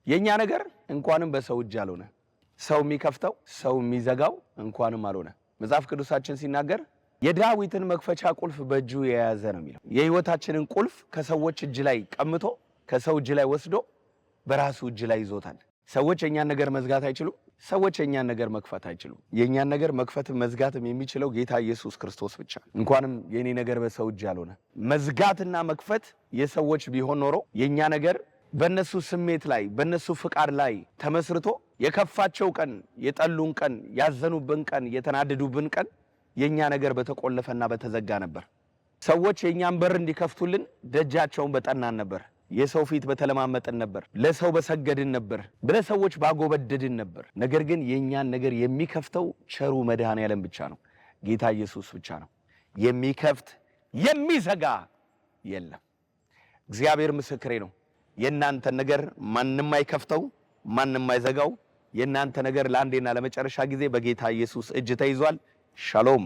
የኛ ነገር እንኳንም በሰው እጅ አልሆነ። ሰው የሚከፍተው ሰው የሚዘጋው እንኳንም አልሆነ። መጽሐፍ ቅዱሳችን ሲናገር የዳዊትን መክፈቻ ቁልፍ በእጁ የያዘ ነው የሚለው። የህይወታችንን ቁልፍ ከሰዎች እጅ ላይ ቀምቶ ከሰው እጅ ላይ ወስዶ በራሱ እጅ ላይ ይዞታል። ሰዎች የኛን ነገር መዝጋት አይችሉም። ሰዎች የኛን ነገር መክፈት አይችሉም። የኛን ነገር መክፈትም መዝጋትም የሚችለው ጌታ ኢየሱስ ክርስቶስ ብቻ። እንኳንም የኔ ነገር በሰው እጅ አልሆነ። መዝጋትና መክፈት የሰዎች ቢሆን ኖሮ የኛ ነገር በነሱ ስሜት ላይ በነሱ ፍቃድ ላይ ተመስርቶ የከፋቸው ቀን፣ የጠሉን ቀን፣ ያዘኑብን ቀን፣ የተናደዱብን ቀን የኛ ነገር በተቆለፈና በተዘጋ ነበር። ሰዎች የኛን በር እንዲከፍቱልን ደጃቸውን በጠናን ነበር። የሰው ፊት በተለማመጥን ነበር። ለሰው በሰገድን ነበር። ለሰዎች ባጎበደድን ነበር። ነገር ግን የኛን ነገር የሚከፍተው ቸሩ መድኃኔዓለም ብቻ ነው። ጌታ ኢየሱስ ብቻ ነው። የሚከፍት የሚዘጋ የለም። እግዚአብሔር ምስክሬ ነው። የናንተ ነገር ማንንም አይከፍተው፣ ማንንም አይዘጋው። የናንተ ነገር ለአንዴና ለመጨረሻ ጊዜ በጌታ ኢየሱስ እጅ ተይዟል። ሻሎም